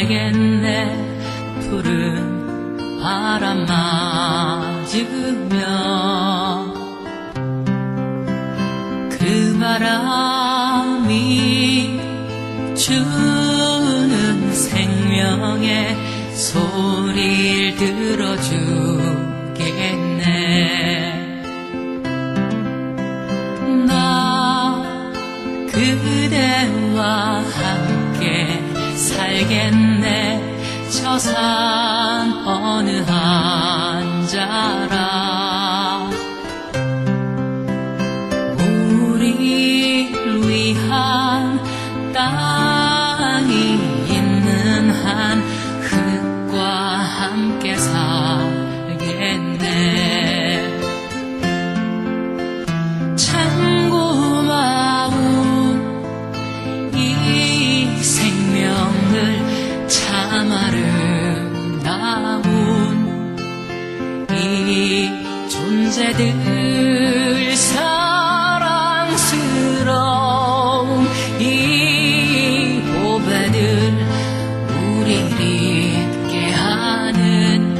살겠네. 푸른 바람 맞으며 그 바람이 주는 생명의 소리를 들어주겠네. 나 그대와 함께 살겠네. 저 산 어느 한자라 우리를 위한 땅이 있는 한 흙과 함께 살겠네. 참 고마운 이 생명들, 참 아름다운 이 존재들, 사랑스러운 이 보배들, 우리를 있게 하는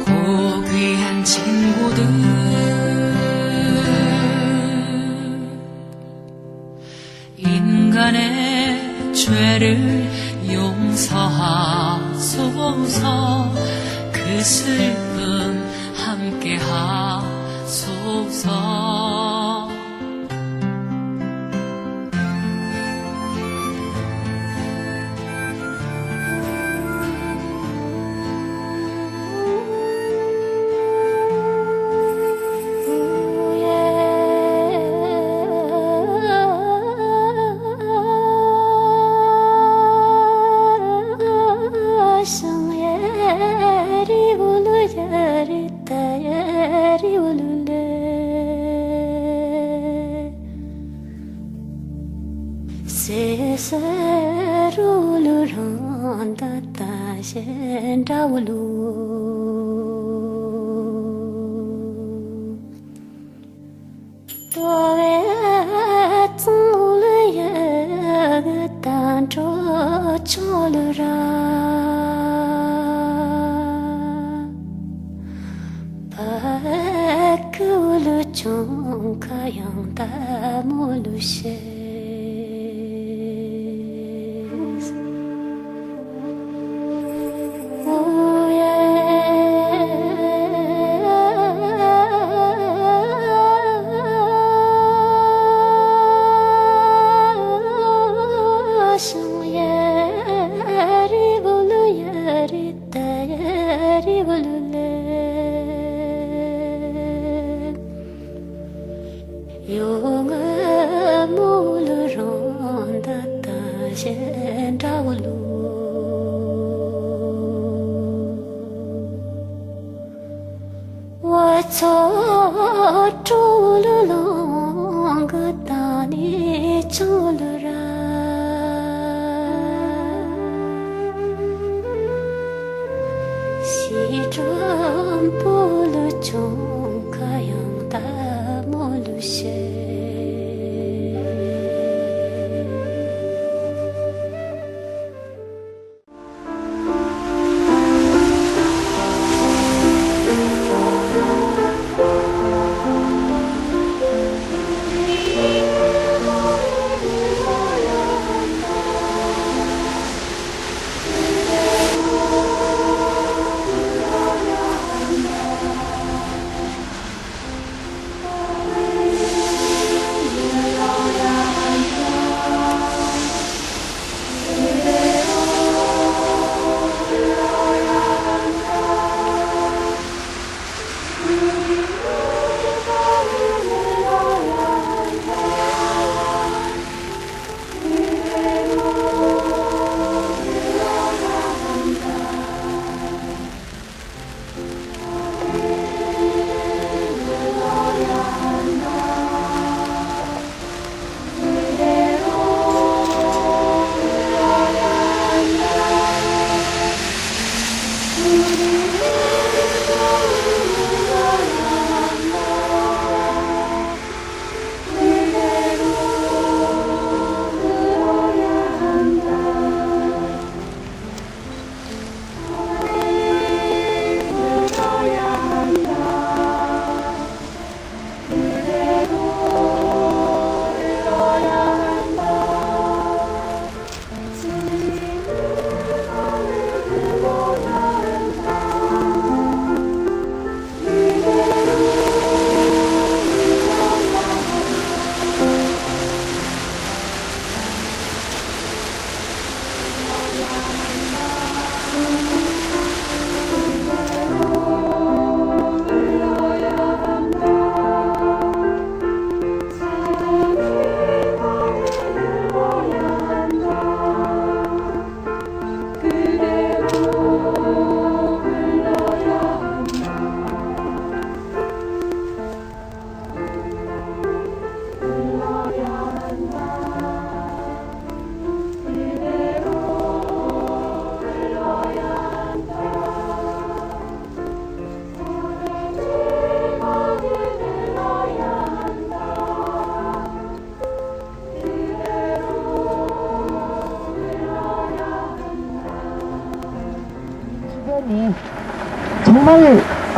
고귀한 친구들. 인간의 죄를 용서하소서. 그 슬픔 함께 하소서.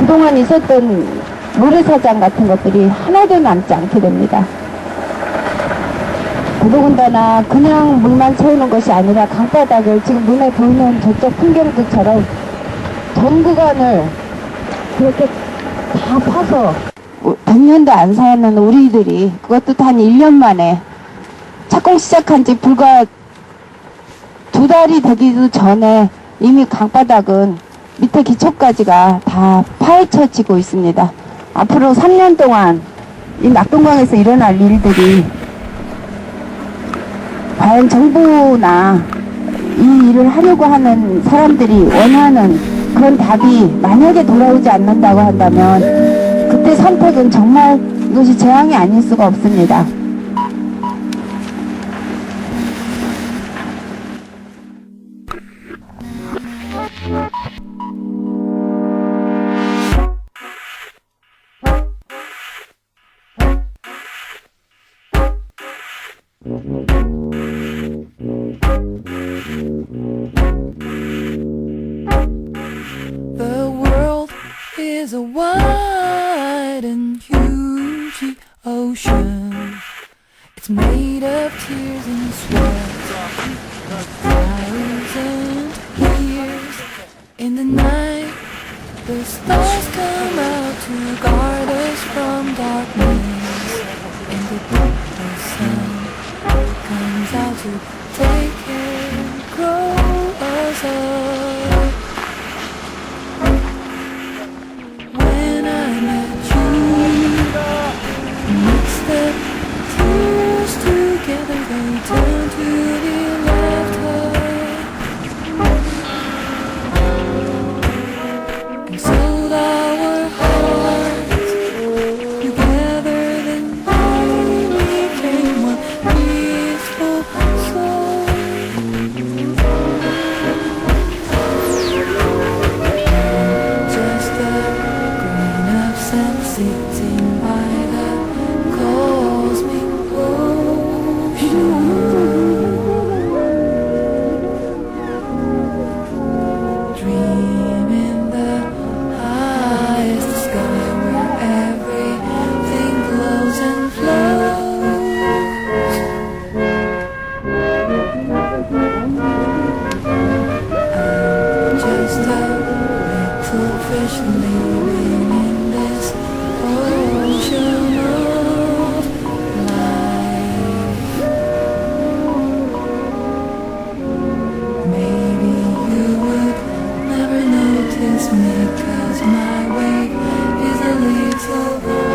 그동안 있었던 모래사장 같은 것들이 하나도 남지 않게 됩니다. 더더군다나 그냥 물만 채우는 것이 아니라 강바닥을 지금 눈에 보이는 저쪽 풍경들처럼 전 구간을 그렇게 다 파서 100년도 안 사는 우리들이 그것도 단 1년 만에 착공 시작한 지 불과 2달이 되기도 전에 이미 강바닥은 밑에 기초까지가 다 파헤쳐지고 있습니다. 앞으로 3년 동안 이 낙동강에서 일어날 일들이 과연 정부나 이 일을 하려고 하는 사람들이 원하는 그런 답이 만약에 돌아오지 않는다고 한다면 그때 선택은 정말 이것이 재앙이 아닐 수가 없습니다. The world is a wide and huge ocean. It's made of tears and sweat. 1,000 years in the night, the stars come out to guard us from darkness, and the sun comes out to take care and grow us up. When I met you, mixed the tears together, they turned to the laughter. And sold our hearts together, then we became one peaceful soul. Just a grain of sand sitting by the cosmic ocean. Dream in the highest sky where everything glows and flows. Just a little fish living in this ocean of life. Maybe you would never notice me, 'cause my wave is a little voice.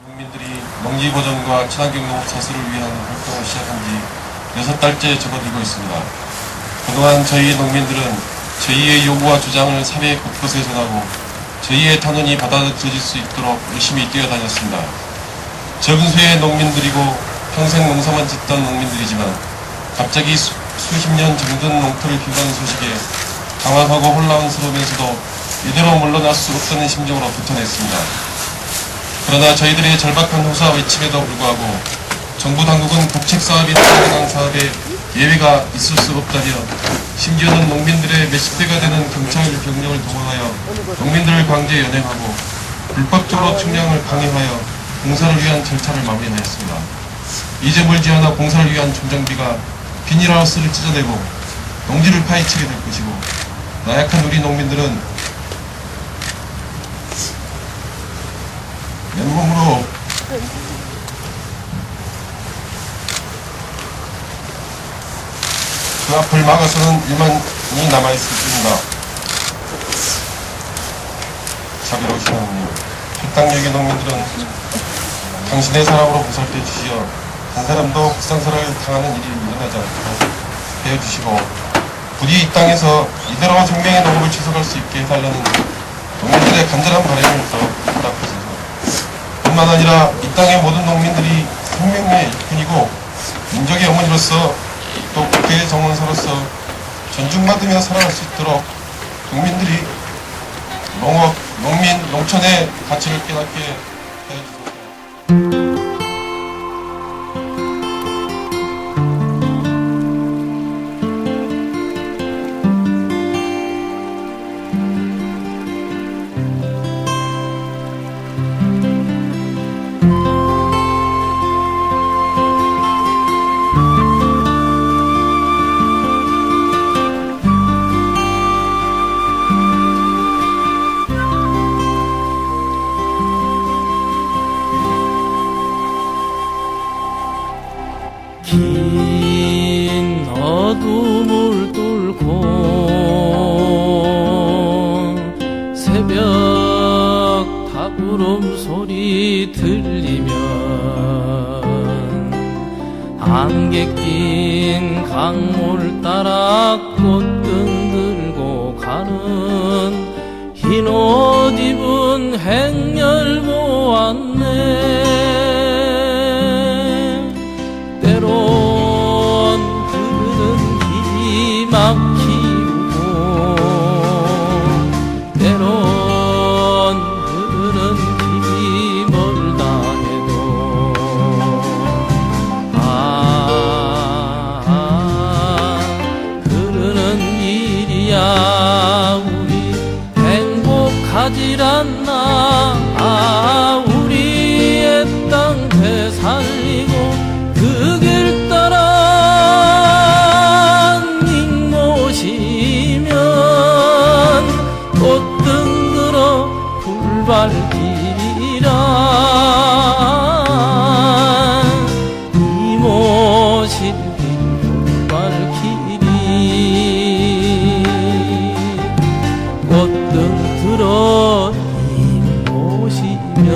농민들이 농지 보전과 친환경 농업 사수를 위한 활동을 시작한 지 6달째 접어들고 있습니다. 그동안 저희 농민들은 저희의 요구와 주장을 사회 곳곳에 전하고 저희의 탄원이 받아들여질 수 있도록 열심히 뛰어다녔습니다. 적은 수의 농민들이고 평생 농사만 짓던 농민들이지만 갑자기 수십 년 정든 농토를 비우는 소식에 당황하고 혼란스러우면서도 이대로 물러날 수 없다는 심정으로 버텨냈습니다. 그러나 저희들의 절박한 호소와 외침에도 불구하고 정부 당국은 국책사업이나 민간 사업에 예외가 있을 수 없다며 심지어는 농민들의 몇십 대가 되는 경찰 병력을 동원하여 농민들을 강제 연행하고 불법적으로 측량을 강행하여 공사를 위한 절차를 마무리하였습니다. 이제 멀지 않아 공사를 위한 존정비가 비닐하우스를 찢어내고 농지를 파헤치게 될 것이고 나약한 우리 농민들은 맨몸으로 그 앞을 막아서는 일만이 남아있을 뿐입니다. 자비로우신 하나님, 혈당력의 농민들은 당신의 사랑으로 보살펴 주시어 한 사람도 불상사를 당하는 일이 일어나지 않도록 해주시고 부디 이 땅에서 이대로 생명의 농업을 지속할 수 있게 해달라는 농민들의 간절한 바람을 더 응답하소서. 뿐만 아니라 이 땅의 모든 농민들이 생명의 일꾼이고 민족의 어머니로서 또 국회의 정원사로서 존중받으며 살아갈 수 있도록 국민들이 농업, 농민, 농촌의 가치를 깨닫게 해주세요. 긴 어둠을 뚫고 새벽 닭구름 소리 들리면 안개 낀 강물 따라 꽃등 들고 가는 흰 옷 입은 행렬 보았네. 때론 흐르는 길이 막히고 때론 흐르는 길이 멀다 해도 흐르는 일이야 우리 행복하질 않나. 우리의 땅 되살리고 그 길 따라 님 모시면 꽃등 들어 불발길이라. 이 모실 길 불발길이 꽃등 들어 님 모시면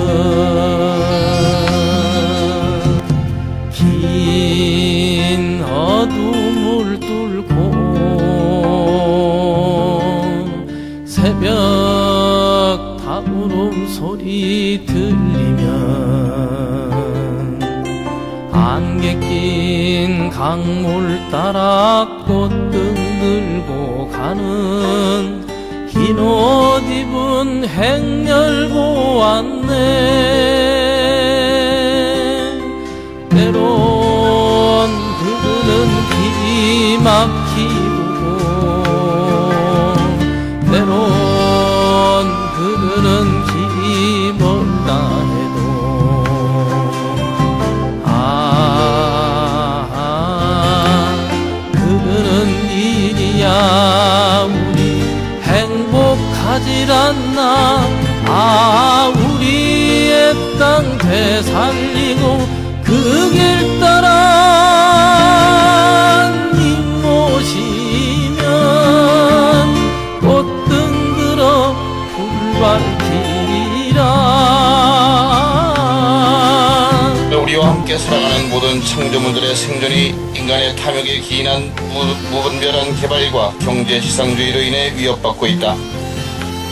긴 어둠을 뚫고 새벽 닭구름 소리 들리면 안개 낀 강물 따라 꽃등 들고 가는 흰 옷 입은 행렬 보았네. 때론 흐르는 길이 막히고 때론 흐르는 길이 멀다 해도 흐르는 일이야 우리 행복하질 않나. 우리의 땅 되살리고 그 길 따라 님 모시면 꽃등 들어 불발길이라. 우리와 함께 살아가는 모든 창조물들의 생존이 인간의 탐욕에 기인한 무분별한 개발과 경제지상주의로 인해 위협받고 있다.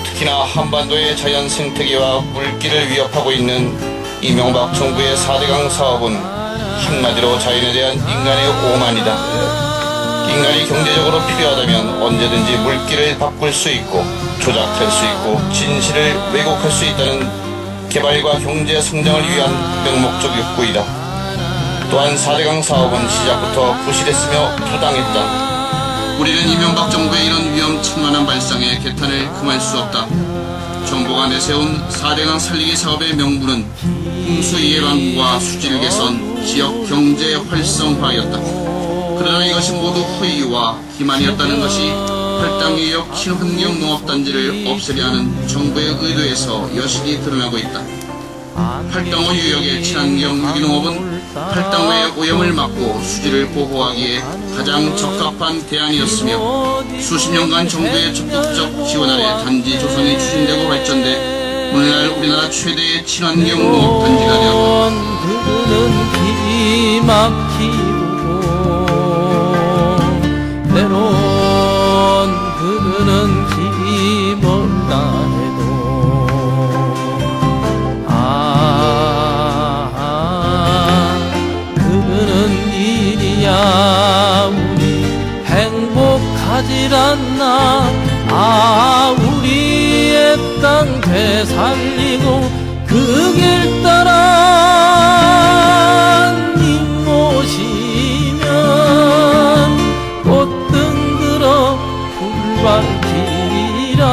특히나 한반도의 자연 생태계와 물길을 위협하고 있는 이명박 정부의 4대강 사업은 한마디로 자연에 대한 인간의 오만이다. 인간이 경제적으로 필요하다면 언제든지 물길을 바꿀 수 있고 조작할 수 있고 진실을 왜곡할 수 있다는 개발과 경제 성장을 위한 맹목적 욕구이다. 또한 4대강 사업은 시작부터 부실했으며 부당했다. 우리는 이명박 정부의 이런 위험천만한 발상에 개탄을 금할 수 없다. 정부가 내세운 4대강 살리기 사업의 명분은 홍수 예방과 수질 개선, 지역 경제 활성화였다. 그러나 이것이 모두 허위와 기만이었다는 것이 팔당 유역 친환경 농업단지를 없애려 하는 정부의 의도에서 여실히 드러나고 있다. 팔당호 유역의 친환경 유기농업은 팔당호의 오염을 막고 수질을 보호하기에 가장 적합한 대안이었으며 수십 년간 정부의 적극적 지원 아래 단지 조성이 추진되고 발전돼 오늘날 우리나라 최대의 친환경 농업단지가 되었다. 흐르는 길이 막히고 때론 흐르는 길이 멀다 해도 흐르는 일이야 우리 행복하질 땅 되살리고 그 길 따라 님 모시면 꽃등 들어 불 밝히리라.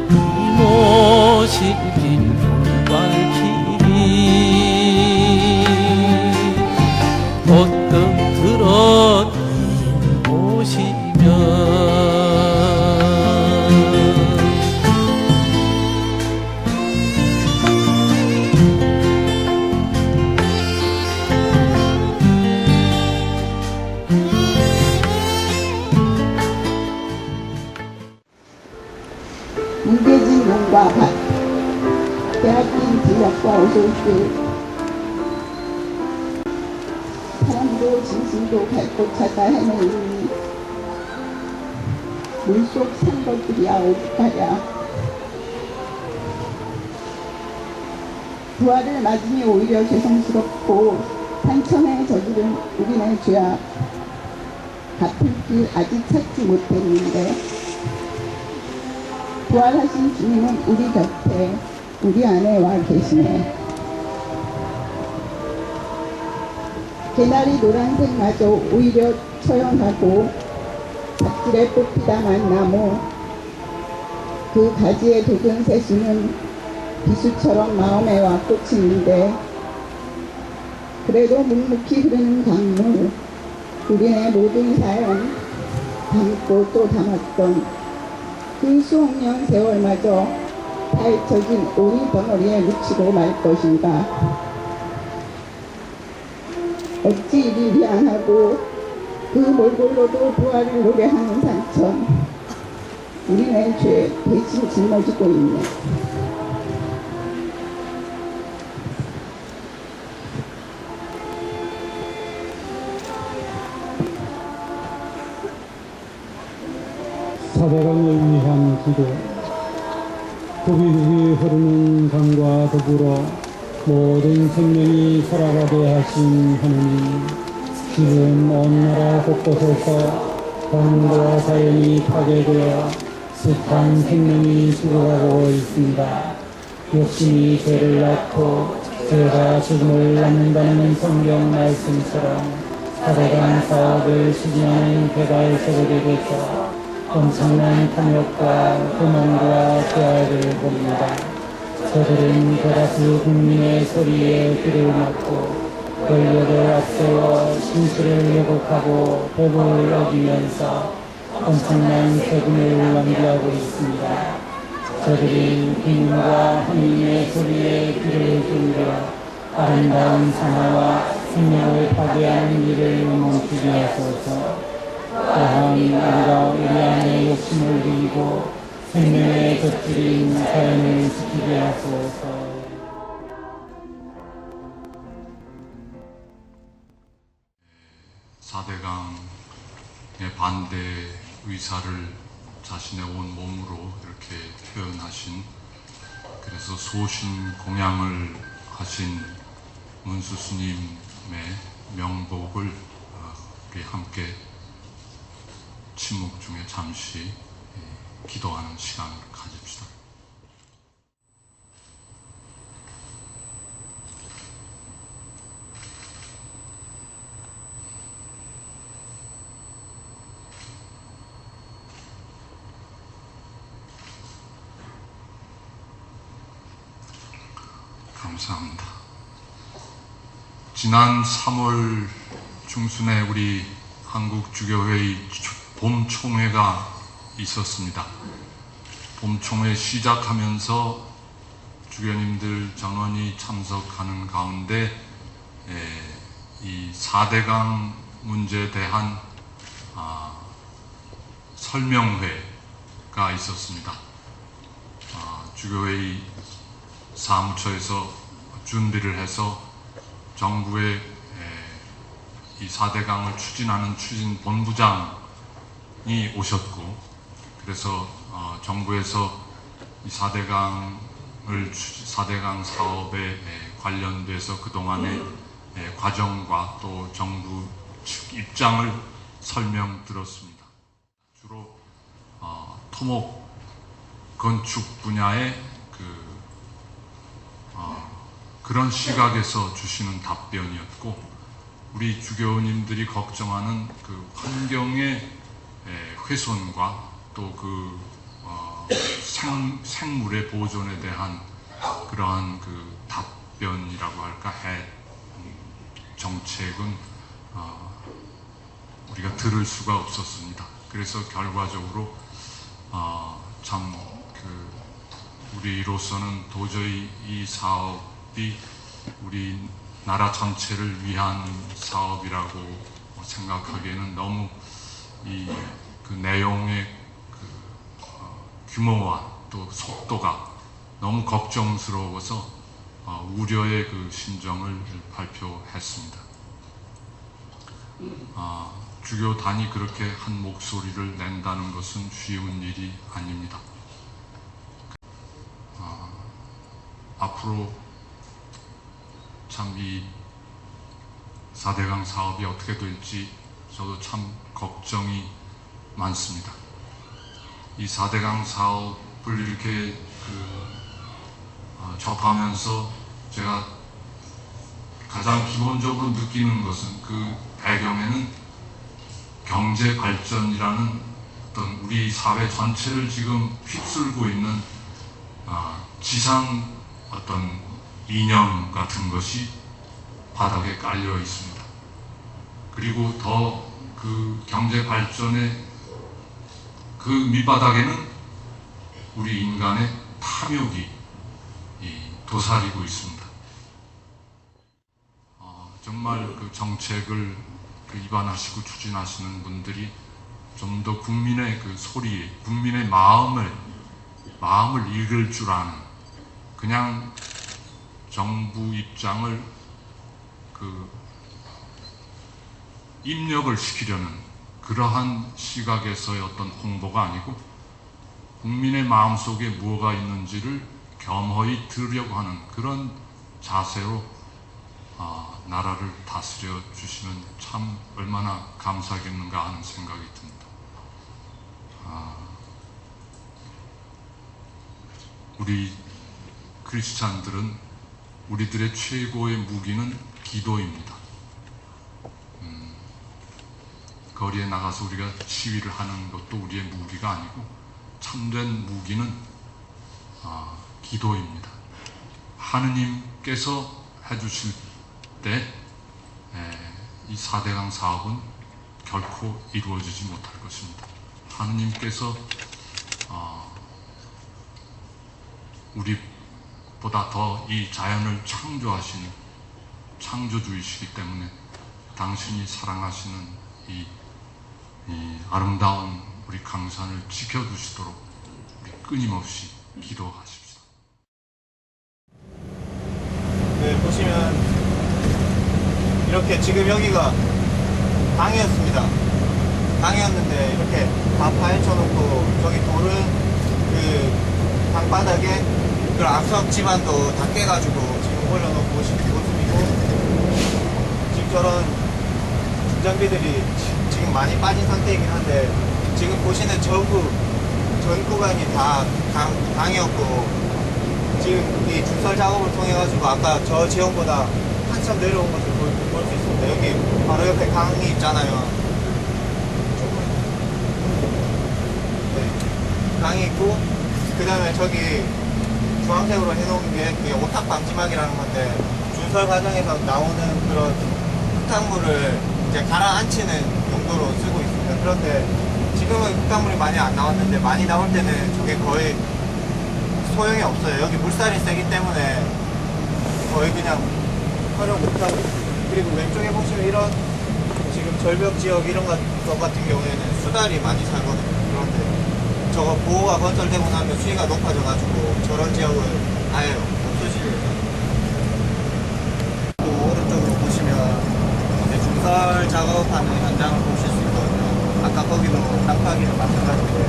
님 모실 길 불 밝히리. 꽃등 들어 님 모시면 무게진 농과 밭, 빼앗긴 진력과 오솔길, 사람도 짐승도 갈 곳 찾아 헤매니 물속 산 것들이야 오죽하랴. 부활을 맞으니 오히려 죄송스럽고 산천에 저지른 우리네 죄악, 같은 길 아직 찾지 못했는데 부활하신 주님은 우리 곁에 우리 안에 와 계시네. 개나리 노란색마저 오히려 처형하고 밭길에 뽑히다만 나무 그 가지에 돋은 새수는 비수처럼 마음에 와 꽂히는데 그래도 묵묵히 흐르는 강물, 우리네 모든 사연 담고 또 담았던 그 수억 년 세월마저 파헤쳐진 오리 덩어리에 묻히고 말 것인가. 어찌 이리 미안하고 그 몰골로도 부활을 노래하는 산천, 우리네 죄 대신 짊어지고 있네. 사대강을 위한 기도. 두비두비 흐르는 강과 더불어 모든 생명이 살아가게 하신 하느님, 지금 온 나라 곳곳에서 강과 자연이 파괴되어 숱한 생명이 죽어가고 있습니다. 욕심이 죄를 낳고 죄가 죽음을 낳는다는 성경 말씀처럼 사대강 사업을 추진하는 배달 세력에게서 엄청난 탐욕과 도망과 죄악을 봅니다. 저들은 대다수 국민의 소리에 귀를 막고 권력을 앞세워 신수를 왜곡하고 법을 어기면서 엄청난 세금을 낭비하고 있습니다. 저들이 국민과 하나님의 소리에 귀를 기울여 아름다운 산하와 생명을 파괴하는 일을 멈추게 하소서. 또한 우리가 우리 안에 욕심을 부리고 생명의 곁들인 자연을 지키게 하소서. 사대강의 반대 의사를 자신의 온 몸으로 이렇게 표현하신, 그래서 소신 공양을 하신 문수 스님의 명복을 우리 함께 침묵 중에 잠시 기도하는 시간을 가집시다. 감사합니다. 지난 3월 중순에 우리 한국주교회의 봄총회가 있었습니다. 봄총회 시작하면서 주교님들 전원이 참석하는 가운데 이 4대강 문제에 대한 설명회가 있었습니다. 주교회의 사무처에서 준비를 해서 정부의 이 4대강을 추진하는 추진본부장이 오셨고, 그래서 정부에서 이 4대강 사업에 관련돼서 그동안의 과정과 또 정부 측 입장을 설명드렸습니다. 주로 토목 건축 분야의 그런 시각에서 주시는 답변이었고, 우리 주교님들이 걱정하는 그 환경의 훼손과 또 생물의 보존에 대한 그러한 그 답변이라고 할까, 정책은 우리가 들을 수가 없었습니다. 그래서 결과적으로 우리로서는 도저히 이 사업이 우리나라 전체를 위한 사업이라고 생각하기에는 너무 그 내용의 규모와 또 속도가 너무 걱정스러워서 우려의 그 심정을 발표했습니다. 주교단이 그렇게 한 목소리를 낸다는 것은 쉬운 일이 아닙니다. 앞으로 참 이 4대강 사업이 어떻게 될지 저도 참 걱정이 많습니다. 이 4대강 사업을 이렇게 접하면서 제가 가장 기본적으로 느끼는 것은 그 배경에는 경제 발전이라는 어떤 우리 사회 전체를 지금 휩쓸고 있는 지상 어떤 이념 같은 것이 바닥에 깔려 있습니다. 그리고 더 그 경제 발전의 그 밑바닥에는 우리 인간의 탐욕이 도사리고 있습니다. 정말 그 정책을 입안하시고 추진하시는 분들이 좀 더 국민의 그 소리, 국민의 마음을 읽을 줄 아는, 그냥 정부 입장을 입력을 시키려는 그러한 시각에서의 어떤 홍보가 아니고, 국민의 마음속에 무엇가 있는지를 겸허히 들으려고 하는 그런 자세로 나라를 다스려 주시면 참 얼마나 감사하겠는가 하는 생각이 듭니다. 우리 크리스찬들은 우리들의 최고의 무기는 기도입니다. 거리에 나가서 우리가 시위를 하는 것도 우리의 무기가 아니고, 참된 무기는 기도입니다. 하느님께서 해주실 때 이 4대강 사업은 결코 이루어지지 못할 것입니다. 하느님께서 우리보다 더 이 자연을 창조하신 창조주이시기 때문에 당신이 사랑하시는 이 아름다운 우리 강산을 지켜주시도록 우리 끊임없이 기도하십시다. 네, 보시면 이렇게 지금 여기가 강이었습니다. 강이었는데 이렇게 다 파헤쳐놓고, 저기 돌은 그 강바닥에 그 악석 지반도 다 깨가지고 지금 올려놓고 오신 모습이고, 지금 저런 중장비들이 지금 많이 빠진 상태이긴 한데, 지금 보시는 전 구간이 다 강이었고, 지금 이 준설 작업을 통해 가지고 아까 저 지형보다 한참 내려온 것을 볼 수 있습니다. 여기 바로 옆에 강이 있잖아요. 네, 강이 있고, 그 다음에 저기 주황색으로 해놓은 게 그게 오탑 방지막이라는 건데, 준설 과정에서 나오는 그런 흙탕물을 이제 가라앉히는 용도로 쓰고 있습니다. 그런데 지금은 흙탕물이 많이 안 나왔는데, 많이 나올 때는 저게 거의 소용이 없어요. 여기 물살이 세기 때문에 거의 그냥 활용 못하고. 그리고 왼쪽에 보시면 이런 지금 절벽 지역 이런 것 같은 경우에는 수달이 많이 살거든요. 그런데 저거 보호가 건설되고 나면 수위가 높아져가지고 저런 지역을 아예 없어지려고. 또 오른쪽으로 보시면 이제 중설 작업하는 현장을 보실 수 있거든요. 아까 거기도 땅파기는 마찬가지인데,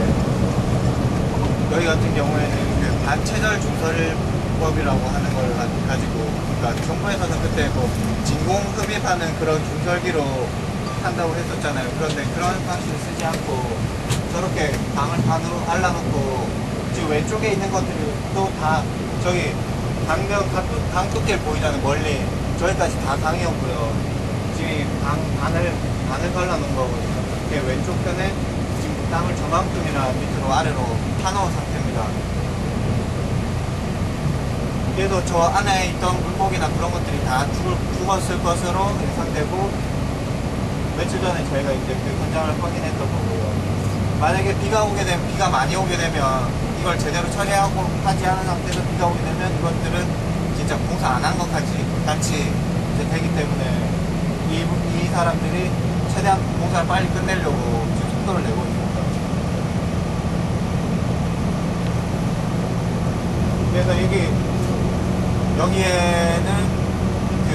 여기 같은 경우에는 그 반체절 중설법이라고 하는 걸 가지고, 그러니까 정부에서는 그때 뭐 진공 흡입하는 그런 중설기로 한다고 했었잖아요. 그런데 그런 방식을 쓰지 않고 저렇게 강을 반으로 갈라놓고 지금 왼쪽에 있는 것들도 다 저기 강 끝길 보이잖아요. 멀리 저기까지 다 강이었고요. 지금 반을 갈라놓은 거거든요. 이렇게 왼쪽 편에 지금 땅을 저만큼이나 밑으로 아래로 파놓은 상태입니다. 그래서 저 안에 있던 물고기나 그런 것들이 다 죽었을 것으로 예상되고, 며칠 전에 저희가 이제 그 현장을 확인했던 거고요. 만약에 비가 많이 오게 되면 이걸 제대로 처리하고 하지 않은 상태에서 비가 오게 되면 이것들은 진짜 공사 안 한 것 같이 이제 되기 때문에 이 사람들이 최대한 공사를 빨리 끝내려고 지금 속도를 내고 있습니다. 그래서 여기에는 이제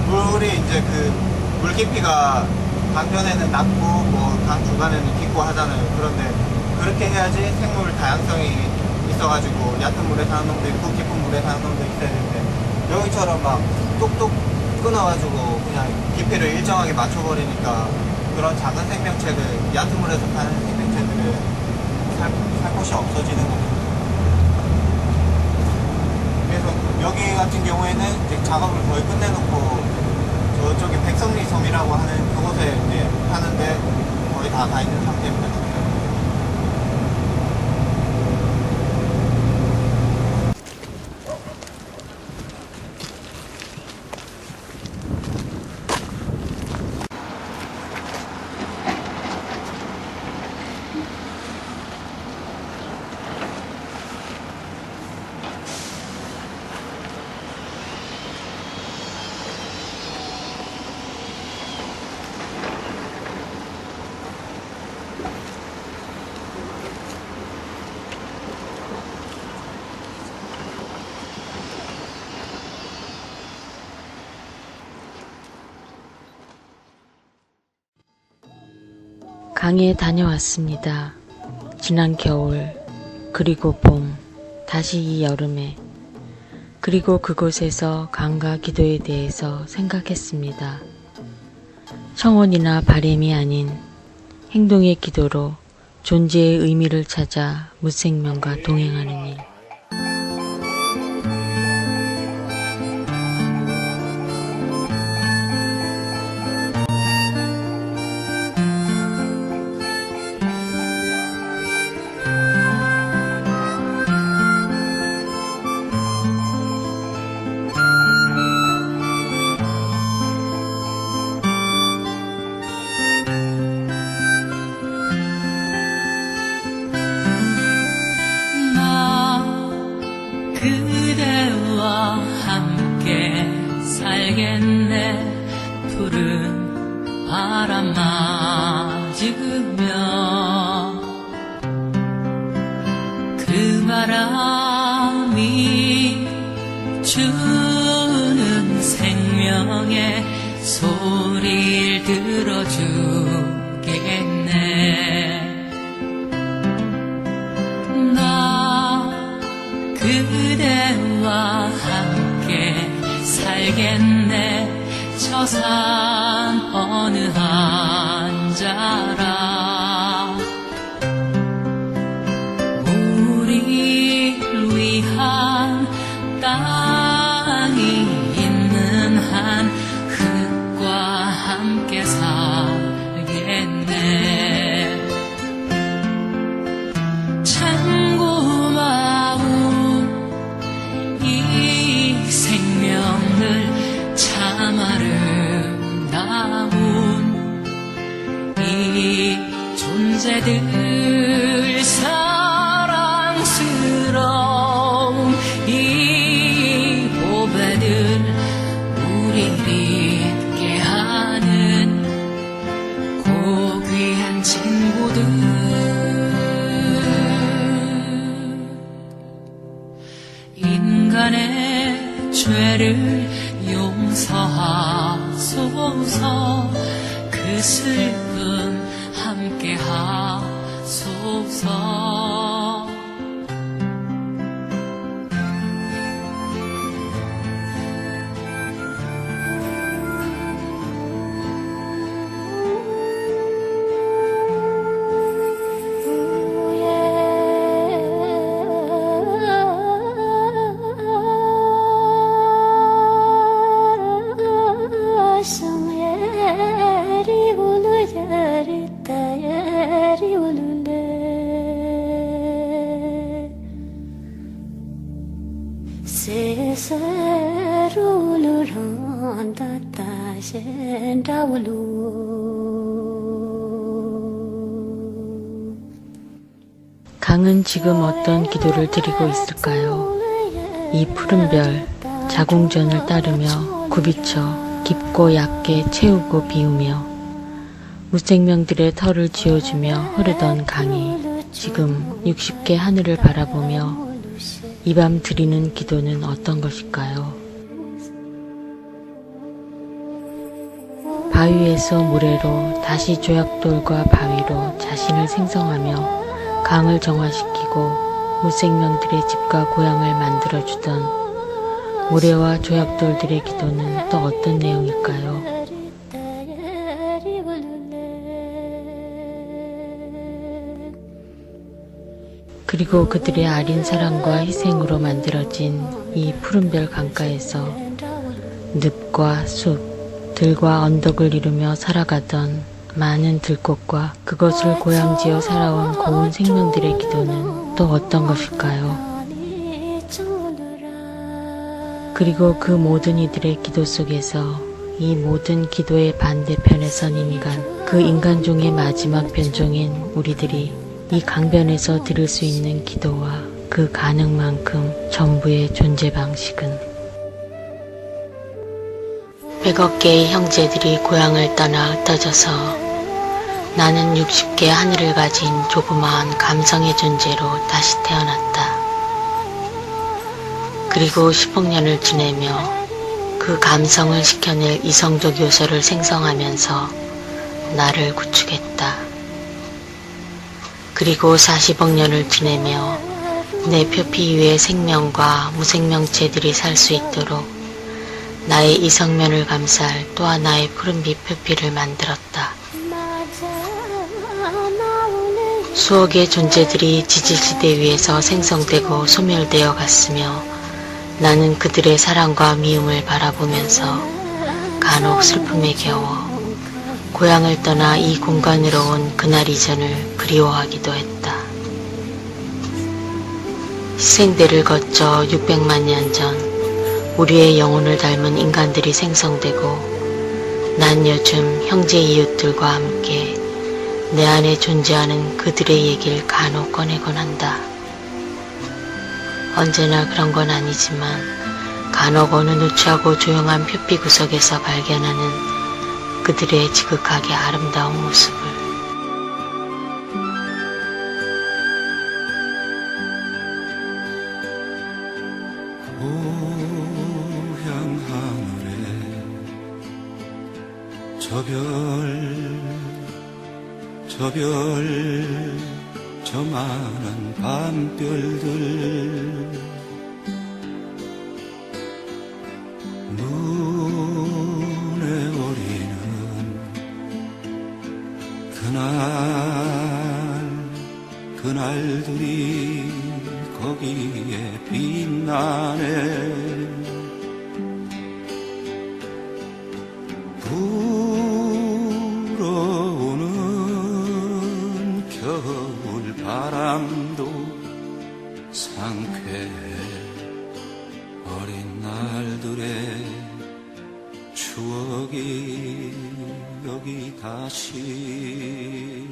물이 이제 물 깊이가 강변에는 낮고 강 중간에는 깊고 하잖아요. 그런데 그렇게 해야지 생물 다양성이 있어가지고 얕은 물에 사는 놈도 있고 깊은 물에 사는 놈도 있어야 되는데, 여기처럼 막 뚝뚝 끊어가지고 그냥 깊이를 일정하게 맞춰버리니까 그런 작은 생명체들, 얕은 물에서 사는 생명체들은 살 곳이 없어지는 거죠. 그래서 여기 같은 경우에는 이제 작업을 거의 끝내놓고 저쪽에 백성리 섬이라고 하는 그곳에 이제 하는데 거의 다 가 있는 상태입니다. 강에 다녀왔습니다. 지난 겨울, 그리고 봄, 다시 이 여름에, 그리고 그곳에서 강과 기도에 대해서 생각했습니다. 청원이나 바램이 아닌 행동의 기도로 존재의 의미를 찾아 무생명과 동행하는 일. 그대와 함께 살겠네. 푸른 바람 맞으며 그 바람이 주는 생명의 소리를 들어주겠네. 그대와 함께 살겠네. 저 산 어느 한자라 우리를 위한 땅이 있는 한 흙과 함께 살겠네. 참 고마운 이 생명들, 참 아름다운 이 존재들, 사랑스러운 이 보배들, 우리를 있게 하는 고귀한 친구들. 인간의 죄를 용서하소서. 그 슬픔 함께 하소서. 강은 지금 어떤 기도를 드리고 있을까요? 이 푸른 별, 자궁전을 따르며 굽이쳐 깊고 얕게 채우고 비우며 무생명들의 털을 쥐어주며 흐르던 강이 지금 60개 하늘을 바라보며 이 밤 드리는 기도는 어떤 것일까요? 바위에서 모래로 다시 조약돌과 바위로 자신을 생성하며 강을 정화시키고 무생명들의 집과 고향을 만들어주던 모래와 조약돌들의 기도는 또 어떤 내용일까요? 그리고 그들의 아린 사랑과 희생으로 만들어진 이 푸른별 강가에서 늪과 숲, 들과 언덕을 이루며 살아가던 많은 들꽃과 그것을 고향지어 살아온 고운 생명들의 기도는 또 어떤 것일까요? 그리고 그 모든 이들의 기도 속에서 이 모든 기도의 반대편에 선 인간, 그 인간종의 마지막 변종인 우리들이 이 강변에서 들을 수 있는 기도와 그 가능만큼 전부의 존재 방식은 100억 개의 형제들이 고향을 떠나 흩어져서 나는 60개 하늘을 가진 조그마한 감성의 존재로 다시 태어났다. 그리고 10억 년을 지내며 그 감성을 식혀낼 이성적 요소를 생성하면서 나를 구축했다. 그리고 40억 년을 지내며 내 표피 위에 생명과 무생명체들이 살 수 있도록 나의 이성면을 감쌀 또 하나의 푸른빛 표피를 만들었다. 수억의 존재들이 지질시대 위에서 생성되고 소멸되어 갔으며 나는 그들의 사랑과 미움을 바라보면서 간혹 슬픔에 겨워 고향을 떠나 이 공간으로 온 그날 이전을 그리워하기도 했다. 희생대를 거쳐 600만 년 전 우리의 영혼을 닮은 인간들이 생성되고 난 요즘 형제 이웃들과 함께 내 안에 존재하는 그들의 얘기를 간혹 꺼내곤 한다. 언제나 그런 건 아니지만 간혹 어느 누추하고 조용한 표피 구석에서 발견하는 그들의 지극하게 아름다운 모습을 고향 하늘에 저 많은 밤별들 눈에 어리는 그날들이 거기에 빛나네. 불어오는 겨울 바람도 상쾌해. 어린 날들의 추억이 여기 다시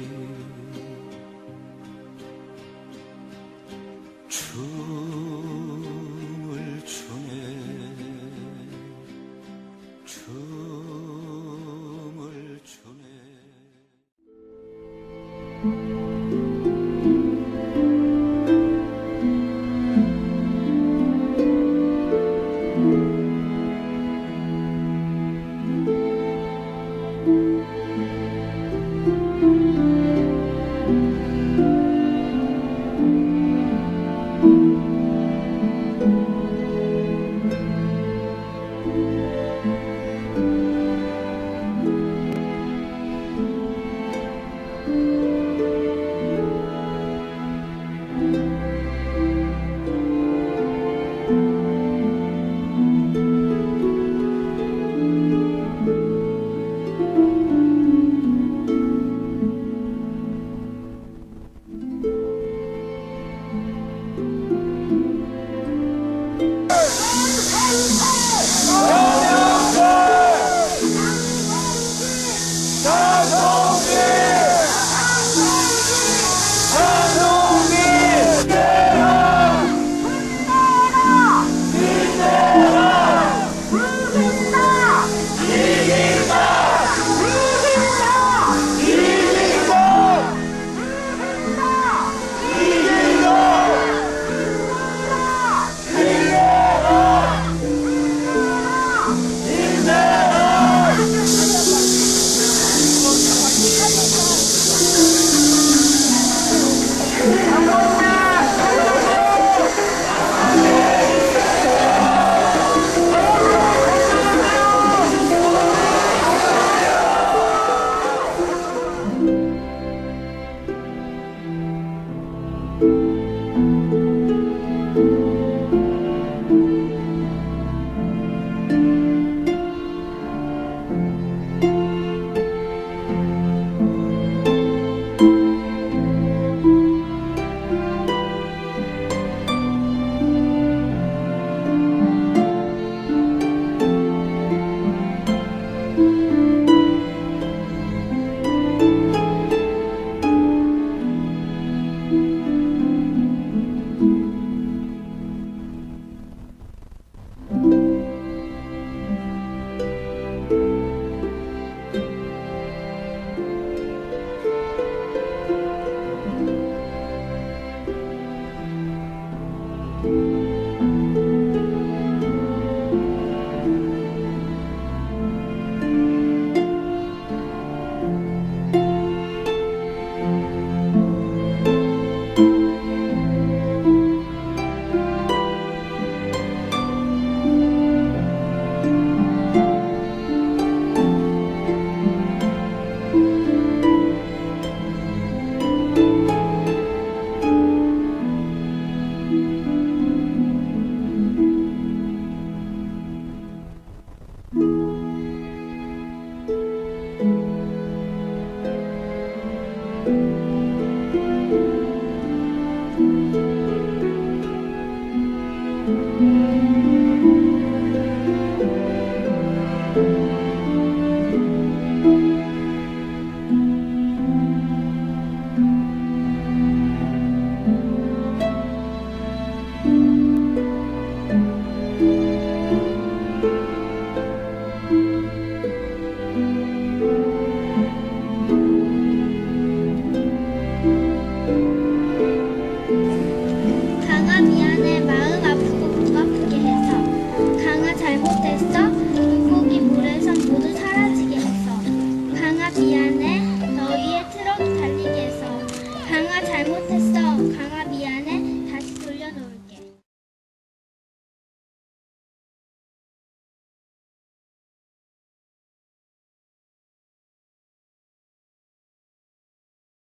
춤을 추네. 춤을 추네. you.